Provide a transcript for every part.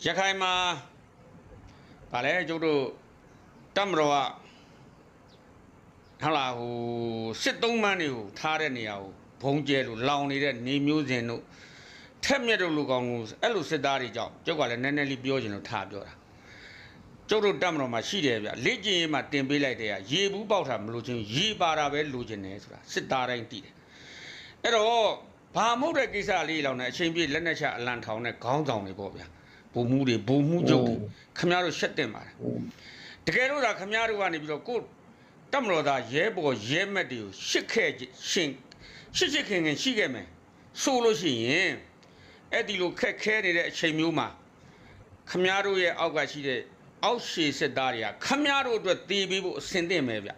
ရခိုင်မှာဗာလဲကျုပ်တို့တက်မတော်ကဟာလာဟိုစစ်သုံးမန်းတွေကိုထားတဲ့နေရာကိုဘုံကျဲလို့လောင်နေတဲ့နေမျိုးစင်တို့ထက်မြက်တို့လူကောင်ကိုအဲ့လိုစစ်သားတွေကြောင့်ကျုပ်ကလည်းနည်းနည်းလေးပြောချင်လို့ထားပြောတာကျုပ်တို့တက်မတော်မှာရှိတယ်ဗျလေ့ကျင့်ရေးမှာတင်ပေးလိုက်တဲ့ရေဘူးပေါက်တာမလို့ချင်းရေပါတာပဲလိုချင်တယ်ဆိုတာစစ်သားတိုင်းသိတယ်အဲ့တော့ဘာမဟုတ်တဲ့ကိစ္စလေးလောက်နဲ့အချိန်ပြည့်လက်နဲ့ချအလံထောင်နဲ့ခေါင်းဆောင်တွေပေါ့ဗျာဘုံမှုတွေဘုံမှုကျုပ်တွေခမရတို့ရှက်တင်ပါတယ်တကယ်လို့ဒါခမရတို့ကနေပြီးတော့ကိုတက်မတော်သားရဲပေါ်ရဲမက်တွေကိုရှစ်ခဲ့ရှင်ရှစ်ခင်ရှိခဲ့မယ်ဆိုလို့ရှိရင်အဲ့ဒီလိုခက်ခဲနေတဲ့အချိန်မျိုးမှာခမရတို့ရဲ့အောက်ကရှိတဲ့အောက်ရှည်စစ်သားတွေကခမရတို့အတွက်တည်ပြီးဖို့အဆင်သင့်ပဲဗျ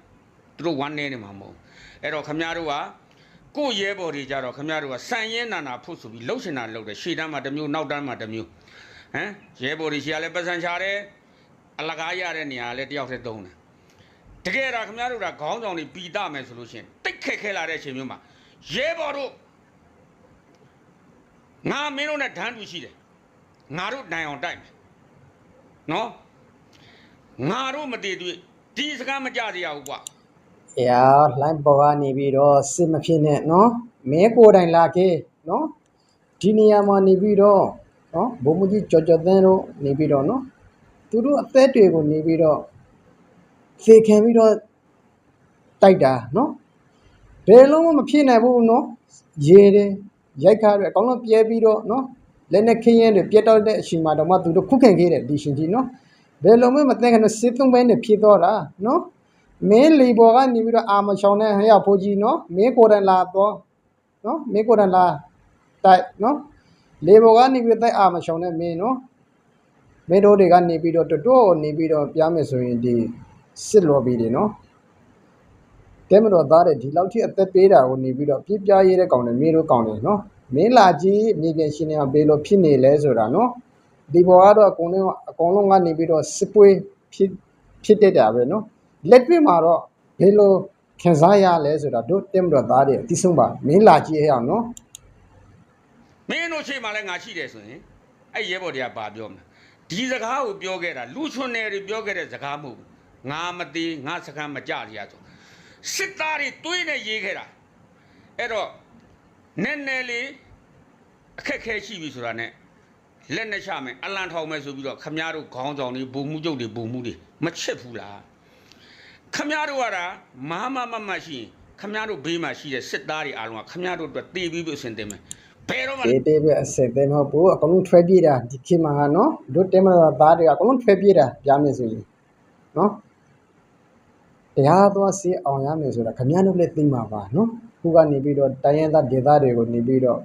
သူတို့ဝမ်းနေနေမှာမဟုတ်အဲ့တော့ခမရတို့ကကိုရဲဘော်တွေကြတော့ခမရတို့ကစံရဲနာနာဖို့ဆိုပြီးလှုပ်ရှင်တာလှုပ်တယ်ရှေ့တန်းမှာတစ်မျိုးနောက်တန်းမှာတစ်မျိုးဟမ်ရဲဘော်တွေရှိရလဲပတ်စံချတယ်အလကားရတဲ့နေရာလဲတယောက်တည်းသုံးတယ်တကယ်တော့ခမရတို့ကခေါင်းဆောင်တွေပီတာမယ်ဆိုလို့ရှိရင်တိတ်ခက်ခဲလာတဲ့အချိန်မျိုးမှာရဲဘော်တို့ငါမင်းတို့နဲ့ဓာတ်တူရှိတယ်ငါတို့နိုင်အောင်တိုက်မယ်နော်ငါတို့မတည်တွေ့ဒီစကားမကြရဘူးကွာလိုင်းပေါ်ကနေပြီးတော့စစ်မဖြစ်နဲ့နော်မဲကိုယ်တိုင်လာခဲ့နော်ဒီနေရာမှာနေပြီးတော့နော်ဘုံမကြီးကြော်ကြော်တန်းတို့နေပြီးတော့နော်သူတို့အသက်တွေကိုနေပြီးတော့သေခံပြီးတော့တိုက်တာနော်ဘယ်လုံးမဖြစ်နိုင်ဘူးနော်ရေတယ်ရိုက်ခါတွေအကောင်လုံးပြဲပြီးတော့နော်လက်နဲ့ခင်းရဲတွေပြတ်တော့တဲ့အချိန်မှာတော့မှသူတို့ခုခံခဲ့တယ်ဒီရှင်ကြီးနော်ဘယ်လုံးမသိခဏစစ်သုံးပိုင်းနဲ့ဖြစ်တော့တာနော်မင်းလီဘော်ကနေပြီးတော့အာမချောင်းနဲ့ဟဲ့ဖိုးကြီးနော်မင်းကိုယ်တိုင်လာတော့နော်မင်းကိုယ်တိုင်လာတိုက်နော်လေဘော်ကနေပြီးတိုက်အာမချောင်းနဲ့မင်းနော်မင်းတို့တွေကနေပြီးတော့တော်နေပြီးတော့ပြမယ်ဆိုရင်ဒီစစ်လော်ပြီးတယ်နော်တဲမတော်သားတဲ့ဒီလောက်ထိအသက်ပေးတာကိုနေပြီးတော့ပြပြရဲတဲ့ကောင်တွေမင်းတို့ကောင်တွေနော်မင်းလာကြီးမြေပြင်ရှင်နေမှာဘယ်လိုဖြစ်နေလဲဆိုတာနော်ဒီဘော်ကတော့အကုန်လုံးကနေပြီးတော့စစ်ပွဲဖြစ်တတ်တာပဲနော်လက်တွေ့မှာတော့ဘယ်လိုခံစားရလဲဆိုတာတို့တက်မတော်သားတွေအသိဆုံးပါမင်းလာကြည့်ရအောင်နော်မင်းတို့ရှိမှလည်းငါရှိတယ်ဆိုရင်အဲ့ရဲဘော်တွေကဘာပြောမလဲဒီစကားကိုပြောခဲ့တာလူချွန်နယ်တွေပြောခဲ့တဲ့စကားမဟုတ်ဘူးငါမသေးငါစကားမကြရဆိုစစ်သားတွေတွေးနေရေးခဲ့တာအဲ့တော့နည်းနည်းလေးအခက်ခဲရှိပြီဆိုတာနဲ့လက်နဲ့ချမယ်အလံထောင်မယ်ဆိုပြီးတော့ခမရတို့ခေါင်းဆောင်တွေဘုံမှုကျုပ်တွေဘုံမှုတွေမချစ်ဘူးလားခမရတို့ကမာမမရှိရင်ခမရတို့ဘေးမှာရှိတဲ့စစ်သားတွေအားလုံးကခမရတို့အတွက်တည်ပြီးအဆင်သင့်မယ်ဘယ်တော့မှတည်ပြီးအဆင်သင့်မဟုတ်ဘူးအကုန်လုံးထွက်ပြေးတာဒီခေတ်မှာနော်တို့တဲမတော်သားတွေကအကုန်လုံးထွက်ပြေးတာပြမယ်ဆိုရင်နော်တရားသွားစီအောင်ရမယ်ဆိုတာခမရတို့လည်းသိမှာပါနော်ခုကနေပြီးတော့တိုင်းရင်းသားဒေသတွေကိုနေပြီးတော့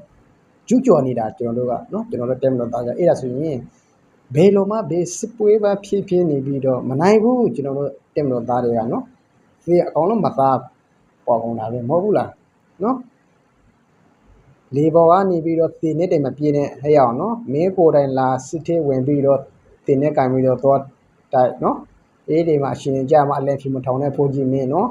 ကျူးကျော်နေတာကျွန်တော်တို့ကနော်ကျွန်တော်တို့တဲမတော်သားကြအဲ့ဒါဆိုရင်ဘယ်လိုမှဘေးစစ်ပွဲပဲဖြစ်နေပြီးတော့မနိုင်ဘူးကျွန်တော်တို့တက်မလို့သားတွေကနော်ဒီအကောင်လုံးမသားပေါ်ကုန်တာပဲမဟုတ်ဘူးလားနော်လေပေါ်ကနေပြီးတော့တင်နဲ့တိုင်မပြင်းနဲ့ဟဲ့အောင်နော်မင်းကိုယ်တိုင်လာစစ်သေးဝင်ပြီးတော့တင်နဲ့ကင်ပြီးတော့သွားတိုက်နော်အေးဒီမှာအရှင်ကြမှာအလင်းဖြူမထောင်နဲ့ဖိုးကြည့်မင်းနော်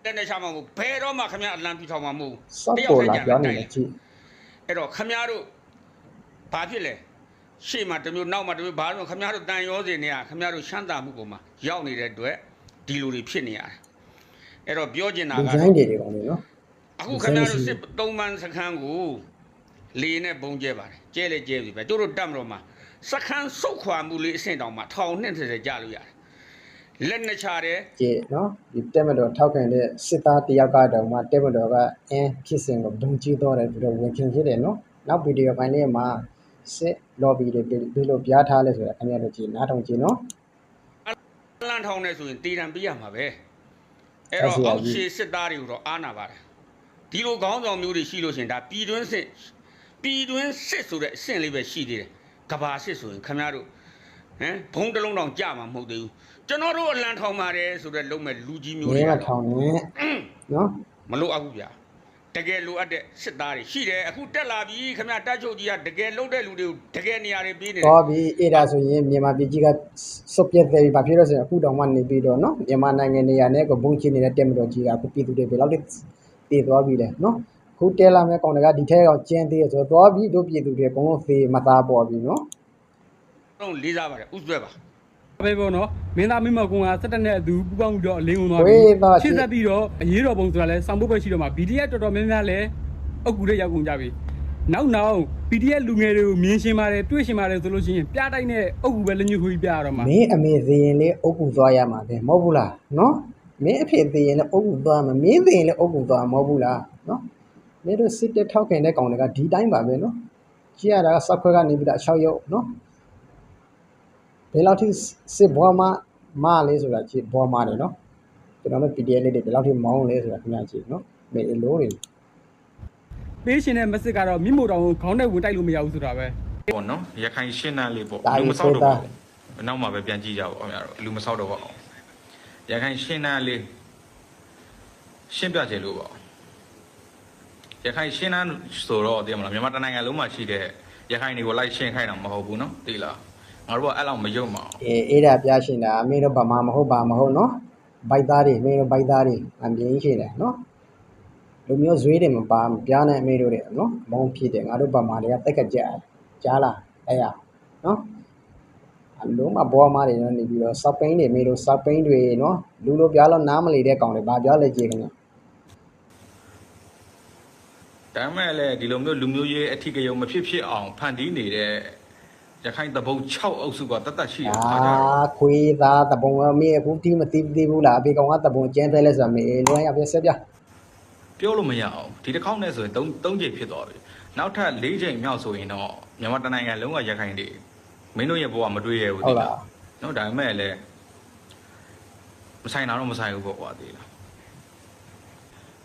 တဲ့နဲ့ချမှာမဟုတ်ဘယ်တော့မှခမရအလံဖြူထောင်မှာမဟုတ်တယောက်တည်းကြံတိုက်တယ်အဲ့တော့ခမရတို့ဘာဖြစ်လဲရှေ့မှာတမျိုးနောက်မှာတမျိုးဘာလို့ခမရတို့တန်ရောစင်နေရခမရတို့ရှမ်းသာမှုပေါ်မှာရောက်နေတဲ့အတွက်ဒီလိုတွေဖြစ်နေရတယ်အဲ့တော့ပြောချင်တာကဒီဇိုင်းတွေကောင်နော်အခုခမရတို့စစ်သုံးပန်းစခန်းကိုလေနဲ့ဘုံကျဲပါတယ်ကျဲလေကျဲပြီပဲတို့တို့တက်မလို့မှာစခန်းစုတ်ခွာမှုလေးအဆင့်တောင်မှ1230ကြာလို့ရတယ်လက်နဲ့ချတယ်ကျေနော်ဒီတက်မတော်ထောက်ခံတဲ့စစ်သားတယောက်ကတော့မှတက်မတော်ကအင်းဖြစ်စဉ်ကိုဒုံကြည့်တော့တယ်ပြီးတော့ဝင်ခင်ဖြစ်တယ်နော်နောက်ဗီဒီယိုပိုင်းလေးမှာစစ် lobby တွေဘယ်လိုပြထားလဲဆိုတာခင်ဗျားတို့ကြည့်နားထောင်ကြည့်နော်အလန့်ထောင်နေဆိုရင်တည်တံပေးရမှာပဲအဲ့တော့အောက်ခြေစစ်သားတွေကိုတော့အားနာပါတယ်ဒီလိုခေါင်းဆောင်မျိုးတွေရှိလို့ရှင်ဒါပြည်တွင်းစစ်ဆိုတဲ့အဆင့်လေးပဲရှိသေးတယ်ကဘာစစ်ဆိုရင်ခင်ဗျားတို့ဘုံတလုံးတောင်ကြမှာမဟုတ်သေးဘူးကျွန်တော်တို့အလန့်ထောင်ပါတယ်ဆိုတော့လုံးမဲ့လူကြီးမျိုးတွေထောင်နေနော်မလို့အကူဗျာတကယ်လိုအပ်တဲ့စစ်သားတွေရှိတယ်အခုတက်လာပြီခင်ဗျတက်ချုပ်ကြီးကတကယ်လုံးတဲ့လူတွေကိုတကယ်နေရာတွေပေးနေတယ်ဟောပြီအဲ့ဒါဆိုရင်မြန်မာပြည်ကြီးကစုပ်ပြတ်သေးပြီဘာဖြစ်လို့ဆိုရင်အခုတောင်မှနေပြီးတော့နော်မြန်မာနိုင်ငံနေရာနဲ့ကဘုံချင်းနေတဲ့တက်မတော်ကြီးကအခုပြည်သူတွေဘယ်လောက်တည်သွားပြီလဲနော်ခုတဲလာမဲ့ကောင်တွေကဒီထဲကကျင်းသေးရဆိုတော့သွားပြီတို့ပြည်သူတွေဘုံလုံးသေးမသားပေါ်ပြီနော် တော့လေးစားပါတယ်ဥစွဲပါ ပဲပေါ့နော်မင်းသားမင်းမကုန်းကစက်တက်နဲ့အတူပူပေါင်းပြီးတော့အလင်းဝင်သွား ဝေး ပြီး သား ရှင်းသက်ပြီးတော့အရေးတော်ပုံဆိုတာလဲဆောင်ဖို့ပဲရှိတော့မှာ BDF တော်တော်များများလဲအုတ်ကူတွေရောက်ကုန်ကြပြီနောက် BDF လူငယ်တွေကိုမြင်ရှင်ပါတယ်တွေ့ရှင်ပါတယ်ဆိုလို့ရှိရင်ပြတိုက်နဲ့အုတ်ကူပဲလက်ညှိုးခွေးပြရတော့မှာ မင်းအမေသေးရင်လေအုပ်ကူသွားရမှာပဲမဟုတ်ဘူးလားနော်မင်းအဖေသေးရင်လည်းအုပ်ကူသွားမှာမင်းသေးရင်လည်းအုပ်ကူသွားမှာမဟုတ်ဘူးလားနော်မင်းတို့စစ်တက်ထောက်ခင်တဲ့ကောင်တွေကဒီတိုင်းပါပဲနော်ကြည့်ရတာကစောက်ခွဲကနေပြီးတော့6ရုပ်နော်ဘယ်လောက်ထိစစ်ဘွားမလေးဆိုတာကြည့်ဘွားမတယ်နော်ကျွန်တော်တို့ PDF လေးတွေဘယ်လောက်ထိမောင်းလဲဆိုတာခင်ဗျာကြည့်နော်မေအလိုတွေ ပေးရှင်တဲ့မက်ဆေ့ကတော့မြင့်မို့တောင်ကိုခေါင်းနဲ့ဝင်တိုက်လို့မရဘူးဆိုတာပဲ ပေါ့နော်ရခိုင်ရှင်းတန်းလေးပေါ့လူမဆောက်တော့ပါဘူးနောက်မှပဲပြန်ကြည့်ကြပါဦးများတော့လူမဆောက်တော့ပါအောင်ရခိုင်ရှင်းတန်းလေးရှင်းပြချင်လို့ပေါ့ရခိုင်ရှင်းတန်းဆိုတော့သိရမလားမြန်မာတိုင်းနိုင်ငံလုံးမှာရှိတဲ့ရခိုင်တွေကိုလိုက်ရှင်းခိုင်းတာမဟုတ်ဘူးနော်သိလားငါတို့ကအဲ့လောက်မယုံပါဘူး အေးဒါပြရှင်းတာမင်းတို့ဗမာမဟုတ်ပါမဟုတ်နော်ဘိုက်သားတွေမင်းတို့ဘိုက်သားတွေအပြင်းရှင်းတယ်နော်လူမျိုးဇွေးတွေမပါပြားနဲ့အမေတို့တွေနော်မုံဖြစ်တယ်ငါတို့ဗမာတွေကတက်ကကြကြားလားအဲ့ရနော်အလုံးမဘောမားတွေနော်နေပြီးတော့စောက်ပိန်းတွေမေးတို့စောက်ပိန်းတွေနော်လူလိုပြားလို့နားမလီတဲ့ကောင်တွေဘာပြောလဲကြည့်ခင်ဗျ ဒါပေမဲ့လည်းဒီလိုမျိုးလူမျိုးရေးအထီးကယုံမဖြစ်အောင်ဖန်တီးနေတဲ့ရခိုင်တဘုံ6အုပ်စုကတတ်ရှိရထားကြတော့ ခွေးသားတပုံအမေအခုတိမသိသေးဘူးလားအပေကောင်ကတပုံကျန်းဖဲလဲဆိုမေလွှမ်းရပြဆက်ပြ ပြောလို့မရအောင်ဒီတစ်ခေါက်နဲ့ဆိုရင်3ချိန်ဖြစ်သွားပြီနောက်ထပ်4ချိန်မြောက်ဆိုရင်တော့မြန်မာတိုင်းနိုင်ငံလုံးကရခိုင်တွေမင်းတို့ရဲ့ဘဝမတွေ့ရဘူးဒီလားနော်ဒါပေမဲ့လည်းမဆိုင်တာတော့မဆိုင်ဘူးပေါ့ကွာဒီလား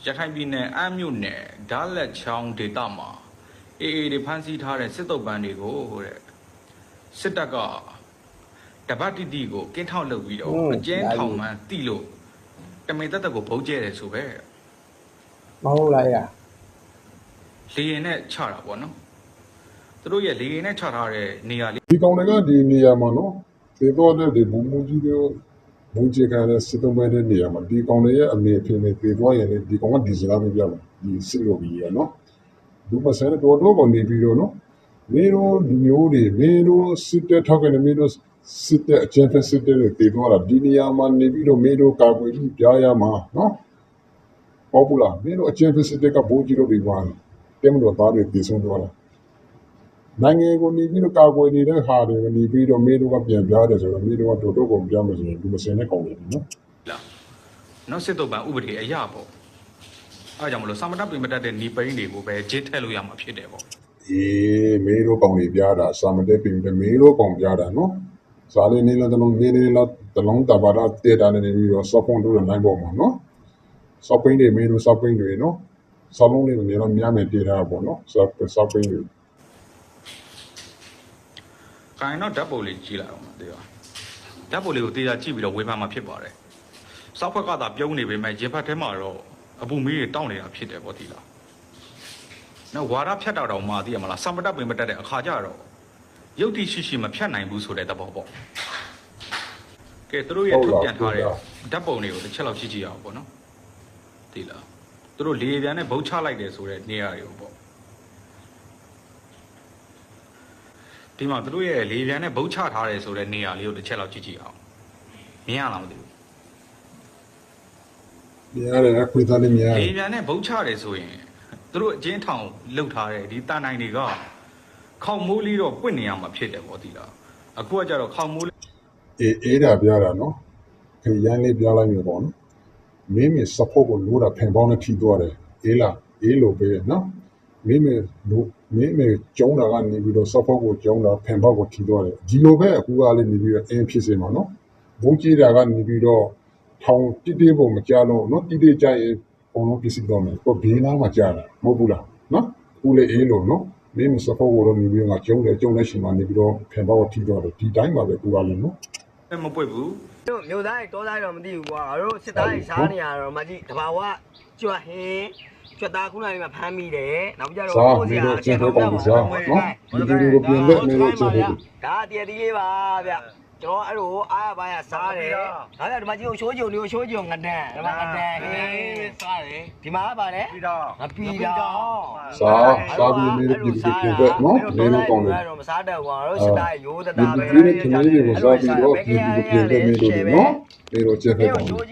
ရခိုင်ပြည်နယ်အမ်းမြို့နယ်ဒါလက်ချောင်းဒေသမှာအေးတွေဖမ်းဆီးထားတဲ့စစ်တုပ်ပန်းတွေကိုတဲ့စစ်တပ်ကတပတ်တိတိကိုကင်းထောက်လုပ်ပြီးတော့အကျဉ်းထောင်မှန်းတိလို့တမိန်သက်သက်ကိုဗုံးကျဲတယ်ဆိုပဲ မဟုတ်လားရ လေရင်နဲ့ချတာပေါ့နော်သူတို့ရဲ့လေရင်နဲ့ချထားတဲ့နေရာလေး ဒီကောင်တွေကဒီနေရာမှာနော်သေတော့တဲ့ဒီဘုံမူကြီးတွေဘုံချခံတဲ့စစ်တုံးပဲတဲ့နေရာမှာဒီကောင်တွေရဲ့အမေအဖေနဲ့သေတော့ရင်လေဒီကောင်ကဒီစကားမပြောဘူးဒီစစ်လိုကြီးရနော်လူမဆန်တော့တော့ကနေပြီးတော့နော်မင်းတို့ဒီမျိုးတွေမင်းတို့စစ်တဲ့ထောက်ကနေမင်းတို့စစ်တဲ့အချမ်းဖက်စစ်တဲ့တွေသေတော့တာဒီနေရာမှာနေပြီးတော့မင်းတို့ကာကွယ်ပြီးကြားရမှာနော်ပေါ့ပူလာမင်းတို့အချမ်းဖက်စစ်တဲ့ကဘိုးကြီးတို့တွေပါတယ်မလို့သားတွေတည်ဆုံးတော့တာ နိုင်ငံကိုနေပြီးတော့ကာကွယ်နေတဲ့ဟာတွေနေပြီးတော့မင်းတို့ကပြန်ပြားတယ်ဆိုတော့မင်းတို့ကတော်တော်ကိုပြောမှဆိုရင်ဒီမစင်နဲ့ကောင်းတယ်နော် လားနော်စစ်တုပ်ပန်းဥပဒေအရာပေါ့အဲကြောင့်မလို့စာမတတ်ပင်မတတ်တဲ့နေပိန်းတွေကိုပဲဂျစ်ထက်လို့ရမှာဖြစ်တယ်ပေါ့ အေးမင်းတို့ကောင်းနေပြားတာစာမတက်ပြင်တယ်မင်းတို့ကောင်းပြားတာနော်စာလေးနေလားတလုံးနေနေလားတလုံးတပါတာတေတာနေပြီးတော့စောက်ဖုန်းတို့နိုင်ပေါ်မှာနော်စောက်ပိန်းတွေမင်းတို့စောက်ပိန်းတွေနော်စောက်လုံးလေးတွေတော့များမယ်တေတာပေါ့နော်စောက်ပိန်းတွေ ခိုင်တော့ဓာတ်ပုံလေးကြည့်လိုက်အောင်တေးပါဓာတ်ပုံလေးကိုတေးရကြည့်ပြီးတော့ဝေဖန်မှာဖြစ်ပါတယ်စောက်ဖက်ကသာပြုံးနေပေမဲ့ရင်ဖက်ထဲမှာတော့အပူမီးတွေတောင်းနေတာဖြစ်တယ်ပေါ့ဒီလားနော်ဝါရဖြတ်တော့မှသိရမလားစာမတတ်ပင်မတတ်တဲ့အခါကျတော့ရုပ်တိရှိရှိမဖြတ်နိုင်ဘူးဆိုတဲ့သဘောပေါ့ကဲသူတို့ရဲ့ထုတ်ပြန်ထားတဲ့ဓာတ်ပုံတွေကိုတစ်ချက်လောက်ကြည့်ကြည့်အောင်ပေါ့နော်ဒီလားသူတို့လေပြန်နဲ့ဘုတ်ချလိုက်တယ်ဆိုတဲ့နေရာတွေကိုပေါ့ဒီမှာသူတို့ရဲ့လေပြန်နဲ့ဘုတ်ချထားတယ်ဆိုတဲ့နေရာလေးကိုတစ်ချက်လောက်ကြည့်ကြည့်အောင်မြင်ရလားမသိဘူး များတယ်ခွေးသားလေးများ လေပြန်နဲ့ဘုတ်ချတယ်ဆိုရင်သူတို့အချင်းထောင်လှုပ်ထားတဲ့ဒီတာနိုင်တွေကခေါမိုးလေးတော့ပွင့်နေရမှာဖြစ်တယ်ပေါ့ဒီလားအခုကကြတော့ခေါမိုးလေး အေးတာပြားတာနော်ခေရန်လေးပြားလိုက်မျိုးပေါ့နော်မင်းမ support ကိုလိုးတာဖန်ပေါင်းနဲ့ထိသွားတယ်အေးလားအေးလို့ပဲနော်မင်းမကျုံးတာကနေပြီးတော့ support ကိုကျုံးတာဖန်ပေါက်ကိုထိသွားတယ်ဒီလိုပဲအခုကလေးနေပြီးတော့အင်းဖြစ်စေမှာနော်ဘုံကြီးတာကနေပြီးတော့ထောင်တိတိပုံမကြလို့နော်တိတိကြရင်ပုံလုံးပြစ်စစ်တော့မယ်ကိုဘေးနားမှာကြာတာမဟုတ်ဘူးလားနော်အခုလေအေးလို့နော်မင်းမ support ကိုတော့နေပြီးတော့ကျုံးတယ်ရှင်မှာနေပြီးတော့ဖန်ပေါက်ကိုထိသွားတယ်ဒီတိုင်းပါပဲအခုကလေးနော် မပွက်ဘူး တို့မြို့သားတွေတောသားတွေတော့မသိဘူးကွာငါတို့စစ်သားတွေစားနေရတော့မကြည့်တဘာဝကြွဟင်းကြွသားခုနလေးမှာဖမ်းမိတယ်နောက်ကြတော့ စားမင်းတို့အချင်းတို့ကောင်းပြီစားနော်ဒီလိုလိုပြန်လက်နေလို့ချင်းတို့ ဒါတရတီးလေးပါဗျ ကျွန်တော်အဲ့လိုအားရပါရစားတယ်ဒါကြောင့်ဒီမှာကြည့်ချိုးကြုံမျိုးချိုးကြုံငဒန်ဒီမှာငဒန်ဟင်းစားတယ်ဒီမှာပါလေပြီးတော့ငပီတော့စားပြီးနေပြည်သူပြည်ပဲနော်နေလို့ကောင်းတယ် တော့မစားတတ်ဘူးတော့စစ်သားရိုးတသားပဲ ဒီနေ့ခင်ဗျားတွေကိုစားပြီးတော့ပြည်သူပြည်ပဲနေလို့နော်နေတော့ချက်ဖက်ကောင်းတယ်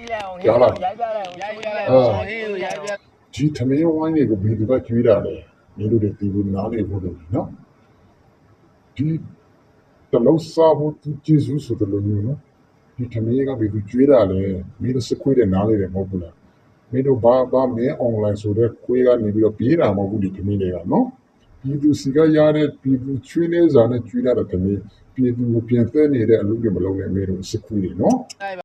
ကြားလား ရိုက်ပြလိုက်အောင်ရိုက်ပြလိုက်အောင်ဟင်းရိုက်ပြ ဒီသမင်းဝိုင်းတွေကိုပြည်သူကကျွေးတာလေနေလို့ဒီဘူးနားနေဖို့လို့နော်ဒီတလုံးစားဖို့ကျေးဇူးဆိုတယ်လို့မျိုးနော်ဒီသမင်းကပြည်သူကျွေးတာလေမင်းတို့စခွေးတဲ့နားလေးတယ်မဟုတ်ဘူးလားမင်းတို့ဘာမင်း online ဆိုတဲ့ခွေးကနေပြီးတော့ပြေးတာမဟုတ်ဘူးဒီသမင်းတွေကနော်ပြည်သူစီကရတဲ့ပြည်သူချွေးနေစားနဲ့ကျွေးတာတဲ့သမင်းပြည်သူကိုပြန်သက်နေတဲ့အလုပ်တွေမလုပ်နဲ့မင်းတို့စခွေးတွေနော်